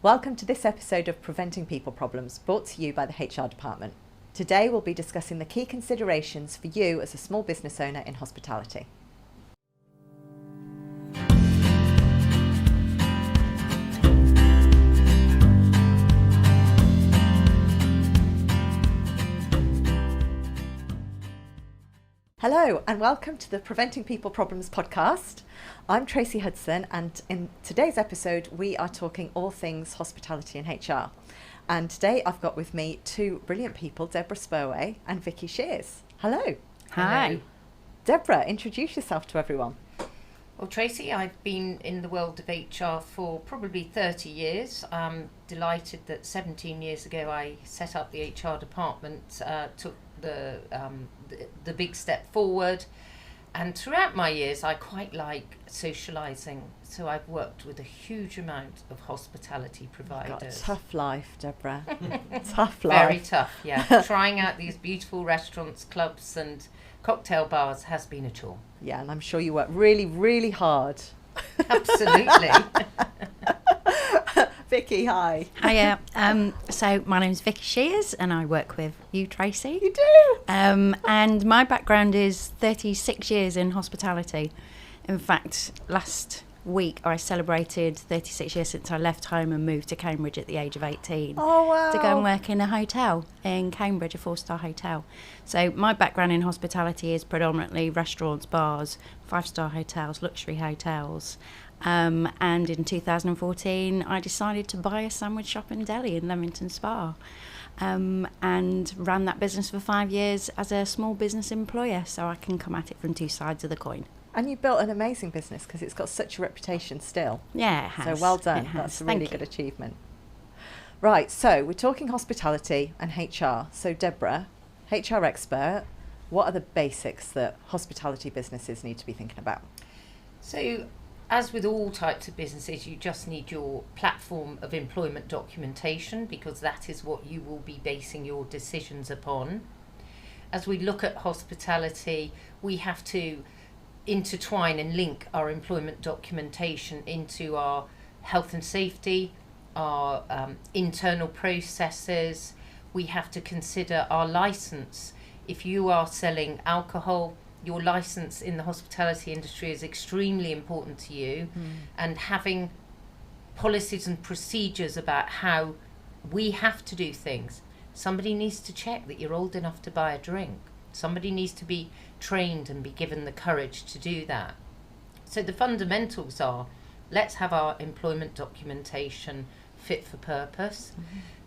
Welcome to this episode of Preventing People Problems, brought to you by the HR department. Today we'll be discussing the key considerations for you as a small business owner in hospitality. Hello and welcome to the Preventing People Problems podcast. I'm Tracy Hudson, and in today's episode we are talking all things hospitality and HR. And today I've got with me two brilliant people, Deborah Spurway and Vickie Shears. Hello. Hi. Hello. Deborah, introduce yourself to everyone. Well, Tracy, I've been in the world of HR for probably 30 years. I'm delighted that 17 years ago I set up the HR department, took the big step forward, and throughout my years I quite like socialising, so I've worked with a huge amount of hospitality providers. You've got a tough life, Deborah. Tough life. Very tough, yeah. Trying out these beautiful restaurants, clubs and cocktail bars has been a chore. Yeah, and I'm sure you work really, really hard. Absolutely. Vickie, hi. Hiya. So my name's Vickie Shears and I work with you, Tracy. You do? And my background is 36 years in hospitality. In fact, last week I celebrated 36 years since I left home and moved to Cambridge at the age of 18. Oh, wow. To go and work in a hotel in Cambridge, a 4-star hotel. So my background in hospitality is predominantly restaurants, bars, 5-star hotels, luxury hotels. And in 2014, I decided to buy a sandwich shop in Deli in Leamington Spa, and ran that business for 5 years as a small business employer, so I can come at it from two sides of the coin. And you built an amazing business because it's got such a reputation still. Yeah, it has. So well done. It has. That's a Thank really you. good achievement. Right, so we're talking hospitality and HR. So Deborah, HR expert, what are the basics that hospitality businesses need to be thinking about? So, as with all types of businesses, you just need your platform of employment documentation, because that is what you will be basing your decisions upon. As we look at hospitality, we have to intertwine and link our employment documentation into our health and safety, our internal processes. We have to consider our license. If you are selling alcohol, your license in the hospitality industry is extremely important to you, and having policies and procedures about how we have to do things. Somebody needs to check that you're old enough to buy a drink. Somebody needs to be trained and be given the courage to do that. So the fundamentals are, let's have our employment documentation fit for purpose.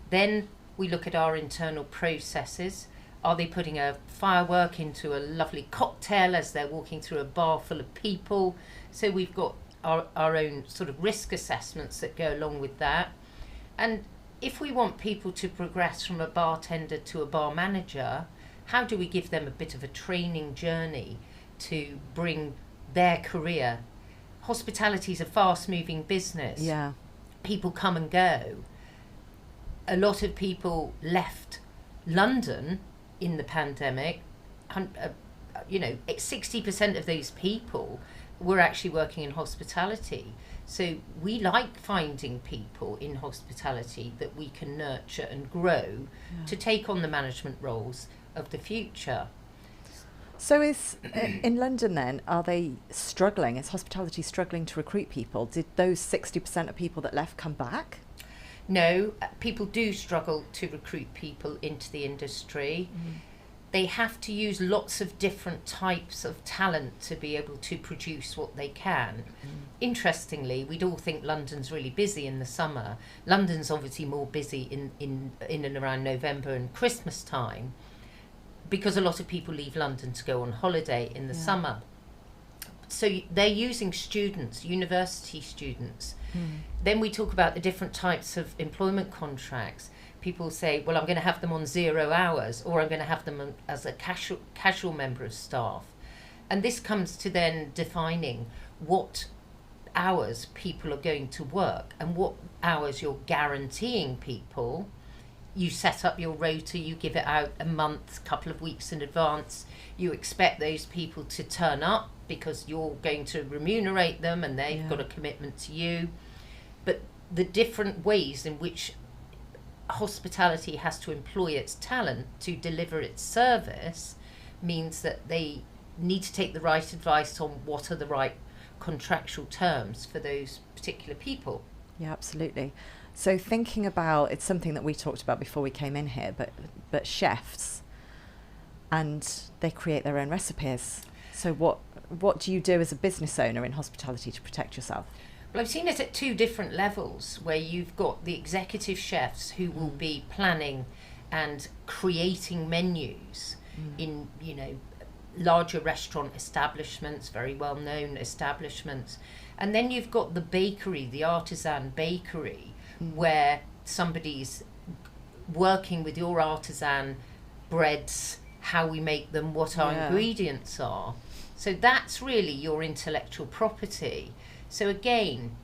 Then we look at our internal processes. Are they putting a firework into a lovely cocktail as they're walking through a bar full of people? So we've got our own sort of risk assessments that go along with that. And if we want people to progress from a bartender to a bar manager, how do we give them a bit of a training journey to bring their career? Hospitality is a fast-moving business. Yeah. People come and go. A lot of people left London in the pandemic. 60% of those people were actually working in hospitality. So we like finding people in hospitality that we can nurture and grow to take on the management roles of the future. So is in London then, are they struggling? Is hospitality struggling to recruit people? Did those 60% of people that left come back? No, people do struggle to recruit people into the industry. They have to use lots of different types of talent to be able to produce what they can. Interestingly, we'd all think London's really busy in the summer. London's obviously more busy in and around November and Christmas time, because a lot of people leave London to go on holiday in the summer. So they're using students, university students. Then we talk about the different types of employment contracts. People say, well, I'm going to have them on 0 hours, or I'm going to have them as a casual member of staff. And this comes to then defining what hours people are going to work and what hours you're guaranteeing people. You set up your rota, you give it out a month, couple of weeks in advance. You expect those people to turn up because you're going to remunerate them and they've got a commitment to you. But the different ways in which hospitality has to employ its talent to deliver its service means that they need to take the right advice on what are the right contractual terms for those particular people. Yeah, absolutely. So thinking about, it's something that we talked about before we came in here, but chefs, and they create their own recipes. So what do you do as a business owner in hospitality to protect yourself? Well, I've seen it at two different levels, where you've got the executive chefs who will be planning and creating menus in, larger restaurant establishments, very well-known establishments. And then you've got the bakery, the artisan bakery, where somebody's working with your artisan breads, how we make them, what our ingredients are. So that's really your intellectual property. So again,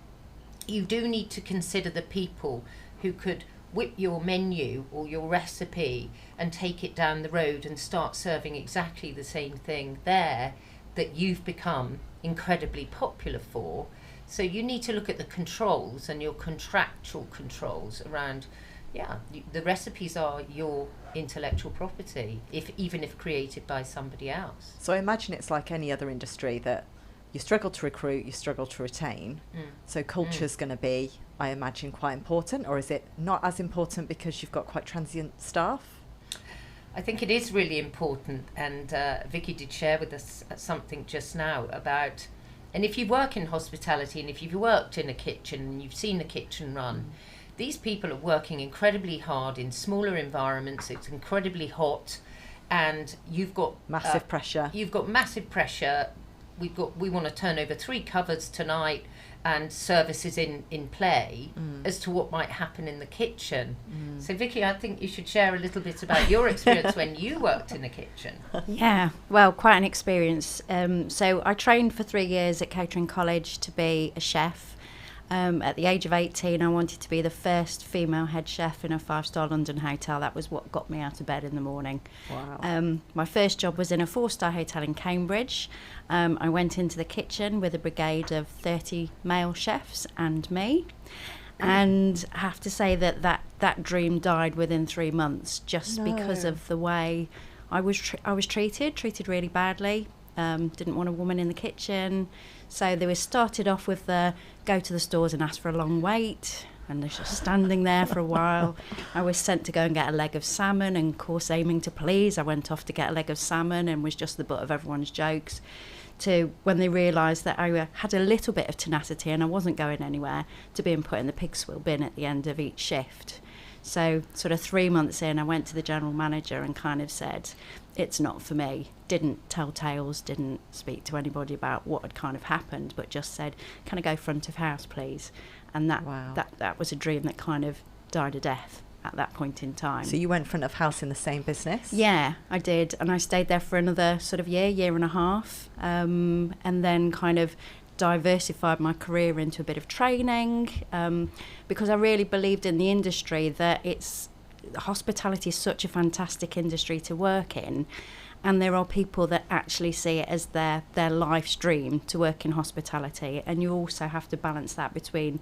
you do need to consider the people who could whip your menu or your recipe and take it down the road and start serving exactly the same thing there that you've become incredibly popular for. So you need to look at the controls and your contractual controls around, the recipes are your intellectual property, even if created by somebody else. So I imagine it's like any other industry, that you struggle to recruit, you struggle to retain. So culture's going to be, I imagine, quite important, or is it not as important because you've got quite transient staff? I think it is really important, and Vickie did share with us something just now about, and if you work in hospitality and if you've worked in a kitchen and you've seen a kitchen run, these people are working incredibly hard in smaller environments. It's incredibly hot, and you've got massive pressure. You've got massive pressure. We want to turn over 3 covers tonight, and services in play as to what might happen in the kitchen. So Vickie, I think you should share a little bit about your experience when you worked in a kitchen. Yeah, well, quite an experience. So I trained for 3 years at Catering College to be a chef. At the age of 18, I wanted to be the first female head chef in a 5-star London hotel. That was what got me out of bed in the morning. Wow. My first job was in a 4-star hotel in Cambridge. I went into the kitchen with a brigade of 30 male chefs and me. And I have to say that dream died within 3 months, just because of the way I was treated really badly. Didn't want a woman in the kitchen. So they were started off with the go to the stores and ask for a long wait, and they're just standing there for a while. I was sent to go and get a leg of salmon, and of course, aiming to please, I went off to get a leg of salmon and was just the butt of everyone's jokes. To when they realised that I had a little bit of tenacity and I wasn't going anywhere, to being put in the pig swill bin at the end of each shift. So sort of 3 months in, I went to the general manager and kind of said, it's not for me. Didn't tell tales, didn't speak to anybody about what had kind of happened, but just said, can I go front of house, please? And that was a dream that kind of died a death at that point in time. So you went front of house in the same business? Yeah, I did. And I stayed there for another sort of year and a half, and then kind of diversified my career into a bit of training, because I really believed in the industry that hospitality is such a fantastic industry to work in, and there are people that actually see it as their life's dream to work in hospitality, and you also have to balance that between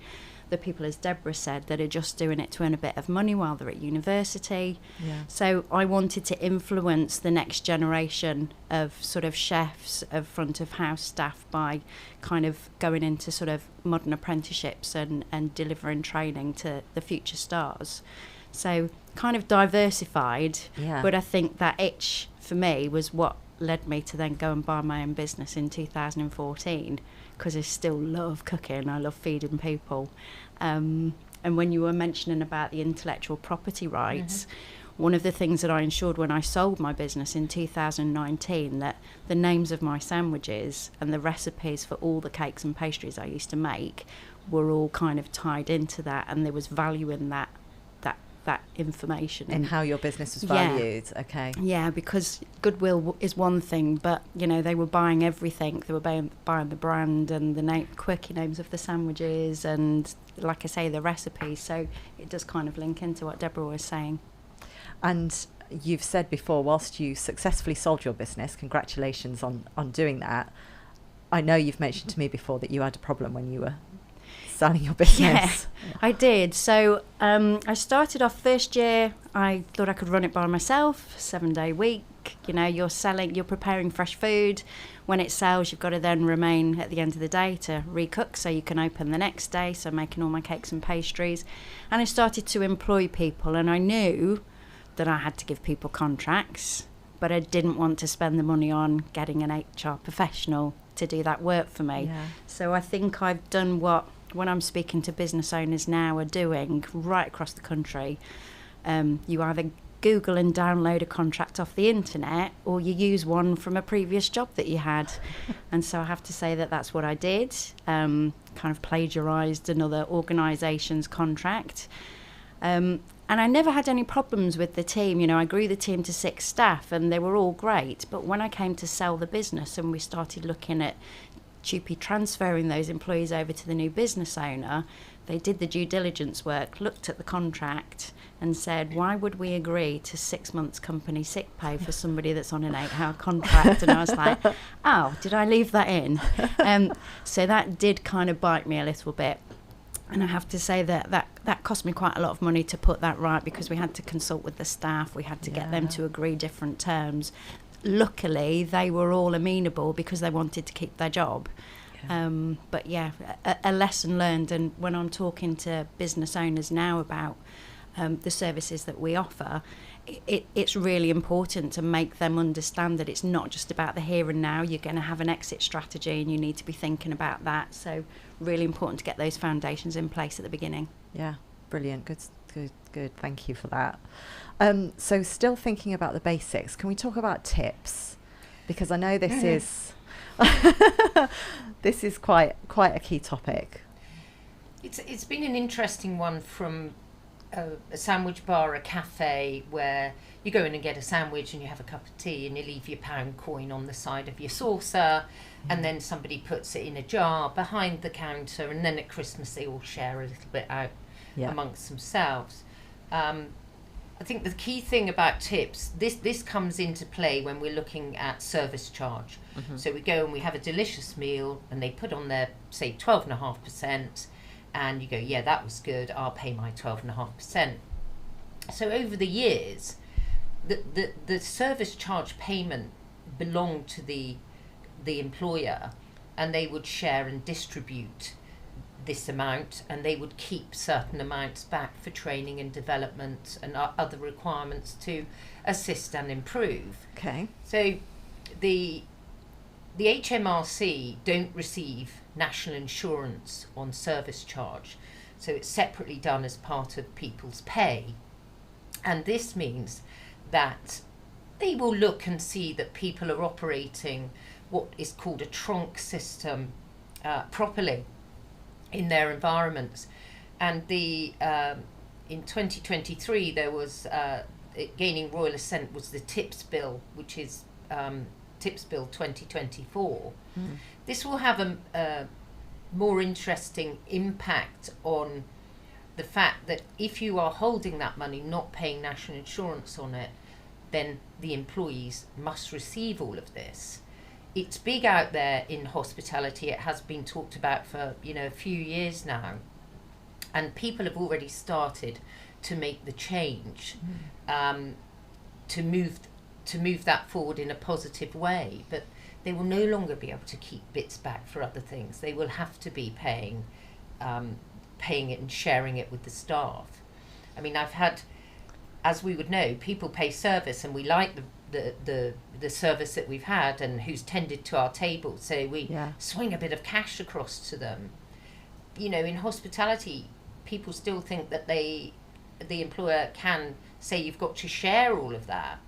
the people, as Deborah said, that are just doing it to earn a bit of money while they're at university. Yeah. So I wanted to influence the next generation of sort of chefs, of front of house staff, by kind of going into sort of modern apprenticeships and delivering training to the future stars. So kind of diversified, but I think that itch for me was what led me to then go and buy my own business in 2014, because I still love cooking, I love feeding people. And when you were mentioning about the intellectual property rights, one of the things that I ensured when I sold my business in 2019, that the names of my sandwiches and the recipes for all the cakes and pastries I used to make were all kind of tied into that, and there was value in that information. And how your business was valued, okay. Yeah, because goodwill is one thing, but, they were buying everything. They were buying the brand and the quirky names of the sandwiches and, like I say, the recipes. So it does kind of link into what Deborah was saying. And you've said before, whilst you successfully sold your business, congratulations on doing that. I know you've mentioned to me before that you had a problem when you were selling your business. Yeah, I did. So I started off first year, I thought I could run it by myself, 7-day week. You know, you're preparing fresh food. When it sells, you've got to then remain at the end of the day to recook so you can open the next day. So making all my cakes and pastries. And I started to employ people, and I knew that I had to give people contracts, but I didn't want to spend the money on getting an HR professional to do that work for me. Yeah. So I think I've done what, when I'm speaking to business owners now, are doing right across the country. You either Google and download a contract off the internet, or you use one from a previous job that you had. And so I have to say that that's what I did. Kind of plagiarised another organisation's contract. And I never had any problems with the team. You know, I grew the team to 6 staff and they were all great. But when I came to sell the business and we started looking at TUPE transferring those employees over to the new business owner, they did the due diligence work, looked at the contract and said, why would we agree to 6 months company sick pay for somebody that's on an 8-hour contract? And I was like, oh, did I leave that in? So that did kind of bite me a little bit. And I have to say that cost me quite a lot of money to put that right, because we had to consult with the staff, we had to get them to agree different terms. Luckily, they were all amenable because they wanted to keep their job. But yeah, a lesson learned. And when I'm talking to business owners now about the services that we offer, it's really important to make them understand that it's not just about the here and now. You're going to have an exit strategy and you need to be thinking about that. So really important to get those foundations in place at the beginning. Yeah, brilliant. Good. Thank you for that. So still thinking about the basics, can we talk about tips? Because I know this is this is quite a key topic. It's been an interesting one from a sandwich bar, a cafe, where you go in and get a sandwich and you have a cup of tea and you leave your £1 coin on the side of your saucer, and then somebody puts it in a jar behind the counter, and then at Christmas they all share a little bit out amongst themselves. I think the key thing about tips, this comes into play when we're looking at service charge. So we go and we have a delicious meal and they put on their, say, 12.5%, and you go, yeah, that was good, I'll pay my 12.5%. So over the years, the service charge payment belonged to the employer, and they would share and distribute this amount, and they would keep certain amounts back for training and development and other requirements to assist and improve. Okay. So the HMRC don't receive national insurance on service charge, so it's separately done as part of people's pay, and this means that they will look and see that people are operating what is called a trunk system properly in their environments. And in 2023 there was gaining royal assent was the TIPS bill, which is TIPS bill 2024. This will have a more interesting impact on the fact that if you are holding that money, not paying national insurance on it, then the employees must receive all of this. It's big out there in hospitality. It has been talked about for a few years now, and people have already started to make the change to move that forward in a positive way. But they will no longer be able to keep bits back for other things. They will have to be paying it and sharing it with the staff. I mean, I've had, as we would know, people pay service, and we like the service that we've had and who's tended to our table, so we swing a bit of cash across to them. In hospitality, people still think that the employer can say you've got to share all of that.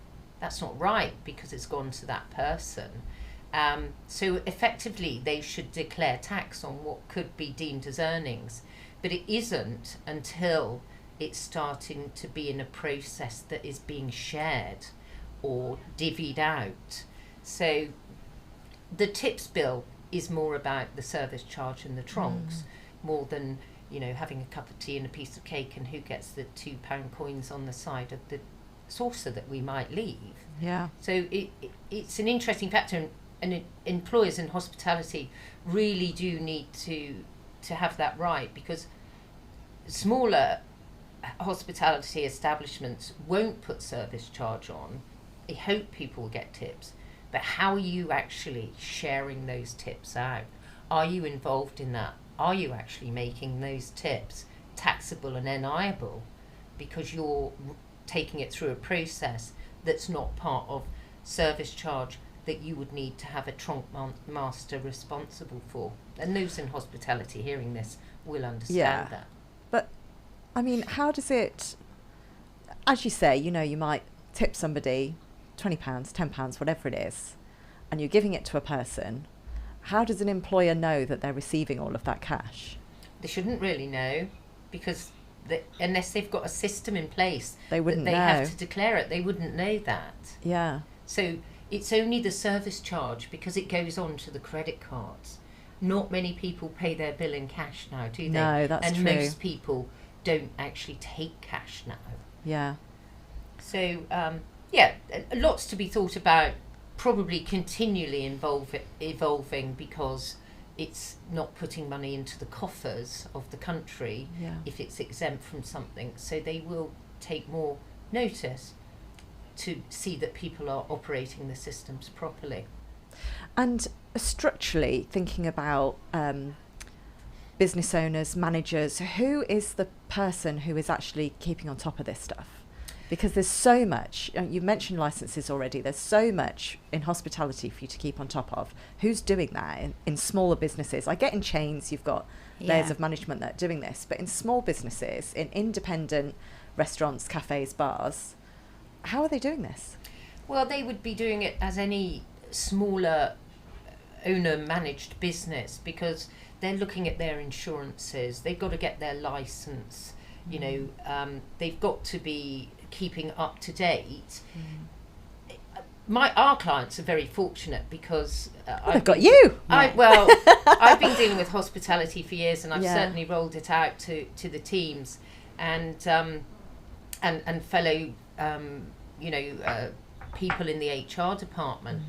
That's not right, because it's gone to that person. So effectively they should declare tax on what could be deemed as earnings, but it isn't until it's starting to be in a process that is being shared or divvied out. So the TIPS bill is more about the service charge and the trunks, more than having a cup of tea and a piece of cake and who gets the £2 coins on the side of the saucer that we might leave. Yeah. So it's an interesting factor, and employers in hospitality really do need to to have that right, because smaller hospitality establishments won't put service charge on. They hope people will get tips, but how are you actually sharing those tips out? Are you involved in that? Are you actually making those tips taxable and NI-able because you're taking it through a process that's not part of service charge that you would need to have a trunk master responsible for? And those in hospitality hearing this will understand that. But I mean, how does it, as you say, you know, you might tip somebody £20, £10, whatever it is, and you're giving it to a person. How does an employer know that they're receiving all of that cash? They shouldn't really know, because unless they've got a system in place, they wouldn't know. Have to declare it. They wouldn't know that. Yeah. So it's only the service charge, because it goes on to the credit cards. Not many people pay their bill in cash now, do they? No, that's true. And most people don't actually take cash now. Yeah. So, lots to be thought about, probably continually evolving, because it's not putting money into the coffers of the country if it's exempt from something. So they will take more notice to see that people are operating the systems properly. And structurally, thinking about business owners, managers, who is the person who is actually keeping on top of this stuff? Because there's so much, you mentioned licenses already, there's so much in hospitality for you to keep on top of. Who's doing that in smaller businesses? I get in chains, you've got layers of management that are doing this, but in small businesses, in independent restaurants, cafes, bars, how are they doing this? Well, they would be doing it as any smaller owner-managed business, because they're looking at their insurances, they've got to get their license, you know, they've got to be keeping up to date. Our clients are very fortunate, because I've got you. I've been dealing with hospitality for years, and I've certainly rolled it out to the teams and fellow people in the HR department.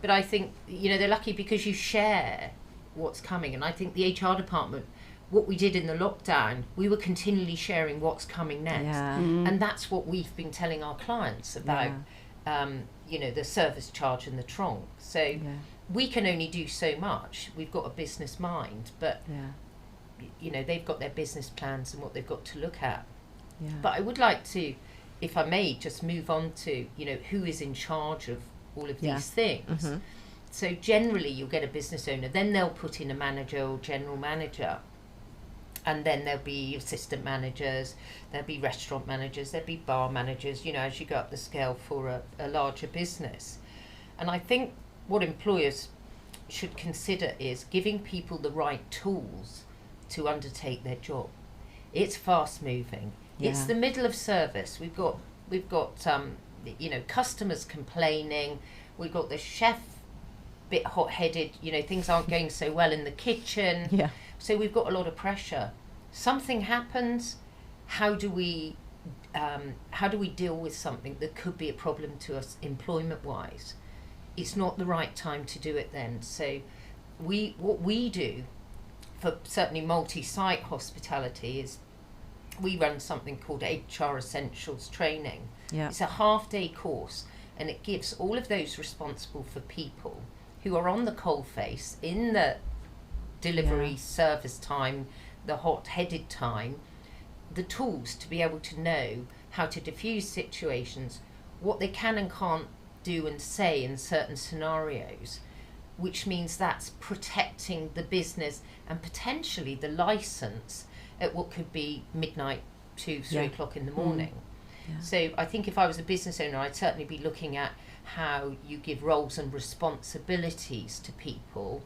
But I think, you know, they're lucky because you share what's coming, and I think the HR department, what we did in the lockdown, we were continually sharing what's coming next. And that's what we've been telling our clients about, you know, the service charge and the trunk. So we can only do so much. We've got a business mind, but, you know, they've got their business plans and what they've got to look at. But I would like to, if I may, just move on to, you know, who is in charge of all of these things. So generally you'll get a business owner, then they'll put in a manager or general manager. And then there'll be assistant managers, there'll be restaurant managers, there'll be bar managers, you know, as you go up the scale for a larger business. And I think what employers should consider is giving people the right tools to undertake their job. It's fast moving. It's the middle of service. We've got you know, customers complaining. We've got the chef bit hot-headed, you know, things aren't going so well in the kitchen. So we've got a lot of pressure. Something happens. How do we deal with something that could be a problem to us employment-wise? It's not the right time to do it then. So what we do for certainly multi-site hospitality is we run something called HR Essentials Training. It's a half-day course, and it gives all of those responsible for people who are on the coalface in the delivery service time, the hot-headed time, the tools to be able to know how to diffuse situations, what they can and can't do and say in certain scenarios, which means that's protecting the business and potentially the license at what could be midnight to 3 o'clock in the morning. So I think if I was a business owner, I'd certainly be looking at how you give roles and responsibilities to people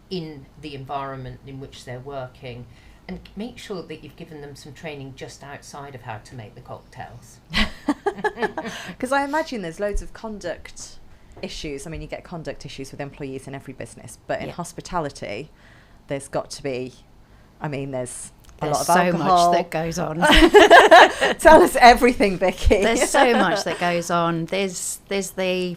in the environment in which they're working, and make sure that you've given them some training just outside of how to make the cocktails. Because I imagine there's loads of conduct issues. I mean, you get conduct issues with employees in every business, but in hospitality, there's got to be, I mean, there's A There's lot of so alcohol. much that goes on. Tell us everything, Vickie. There's so much that goes on.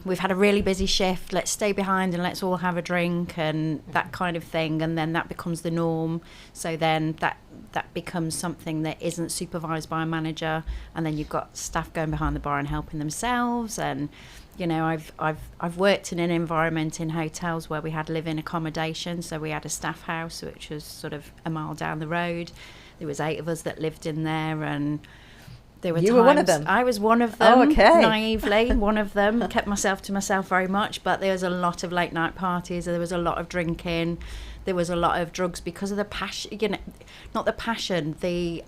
We've had a really busy shift, let's stay behind and let's all have a drink and that kind of thing, and then that becomes the norm. So then that becomes something that isn't supervised by a manager, and then you've got staff going behind the bar and helping themselves. And I've worked in an environment in hotels where we had live-in accommodation, so we had a staff house which was sort of a mile down the road. There was 8 of us that lived in there, and there were You times were one of them? I was one of them. Oh, okay. Naively one of them. Kept myself to myself very much, but there was a lot of late night parties, there was a lot of drinking, there was a lot of drugs because of the passion, not the passion, the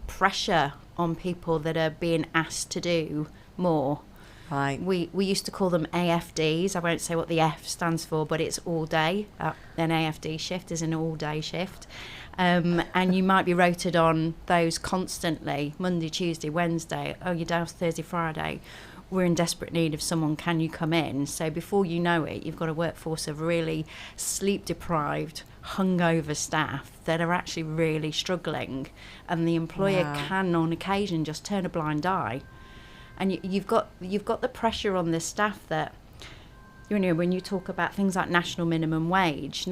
pressure on people that are being asked to do more. Right. We used to call them AFDs. I won't say what the F stands for, but it's all day. An AFD shift is an all day shift. And you might be rotated on those constantly, Monday, Tuesday, Wednesday. Oh, you're down Thursday, Friday. We're in desperate need of someone. Can you come in? So before you know it, you've got a workforce of really sleep-deprived, hungover staff that are actually really struggling. And the employer can, on occasion, just turn a blind eye. And you've got the pressure on the staff that, when you talk about things like national minimum wage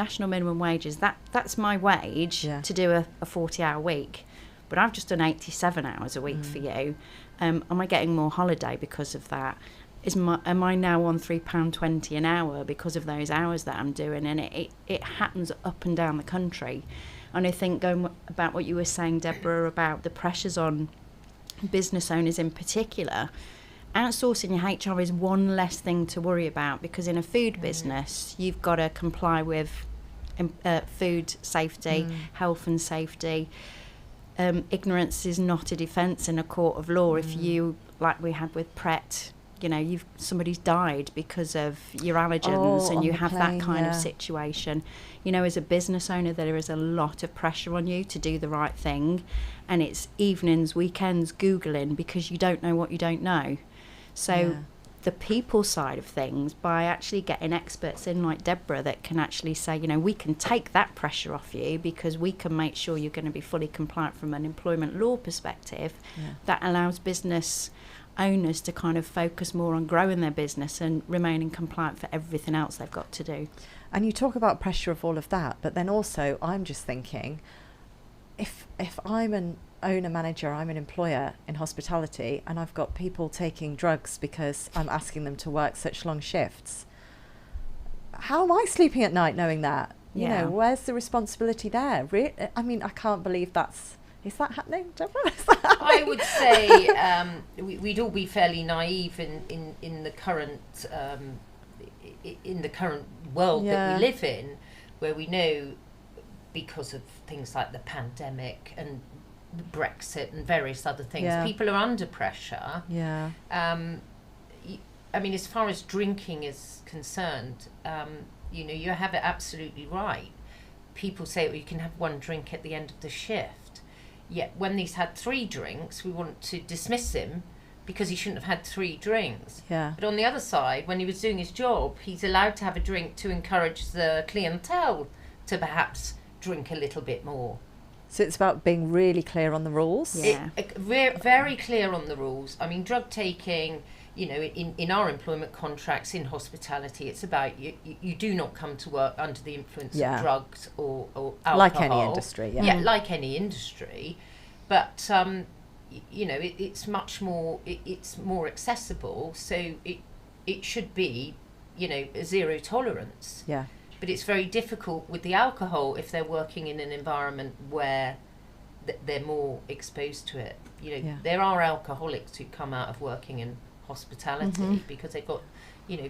is that's my wage to do a 40-hour week, but I've just done 87 hours a week for you. Am I getting more holiday because of that? Am I now on £3.20 an hour because of those hours that I'm doing? And it happens up and down the country. And I think going about what you were saying, Deborah, about the pressures on business owners in particular, outsourcing your HR is one less thing to worry about, because in a food business you've got to comply with food safety, health and safety. Ignorance is not a defence in a court of law. If you, like we had with Pret, somebody's died because of your allergens, and you have that kind of situation. As a business owner, there is a lot of pressure on you to do the right thing, and it's evenings, weekends, Googling, because you don't know what you don't know. So the people side of things, by actually getting experts in like Deborah that can actually say, we can take that pressure off you, because we can make sure you're going to be fully compliant from an employment law perspective, that allows business owners to kind of focus more on growing their business and remaining compliant for everything else they've got to do. And you talk about pressure of all of that, but then also I'm just thinking, if I'm an owner manager, I'm an employer in hospitality, and I've got people taking drugs because I'm asking them to work such long shifts, how am I sleeping at night knowing that? Where's the responsibility there? I mean, I can't believe is that happening, Deborah? I would say we'd all be fairly naive in the current world that we live in, where we know, because of things like the pandemic and Brexit and various other things, people are under pressure. I mean, as far as drinking is concerned, you have it absolutely right. People say, you can have one drink at the end of the shift. Yet when he's had 3 drinks, we want to dismiss him because he shouldn't have had 3 drinks. But on the other side, when he was doing his job, he's allowed to have a drink to encourage the clientele to perhaps drink a little bit more. So it's about being really clear on the rules. Very clear on the rules. I mean, drug taking, in our employment contracts in hospitality, it's about you do not come to work under the influence of drugs or alcohol. Like any industry, like any industry. But, it's much more, it's more accessible, so it should be, zero tolerance. But it's very difficult with the alcohol if they're working in an environment where they're more exposed to it. There are alcoholics who come out of working in hospitality because they've got,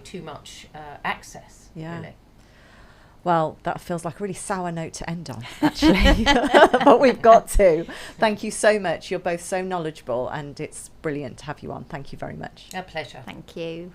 too much access. Really. Well, that feels like a really sour note to end on, actually. But we've got to. Thank you so much. You're both so knowledgeable, and it's brilliant to have you on. Thank you very much. A pleasure. Thank you.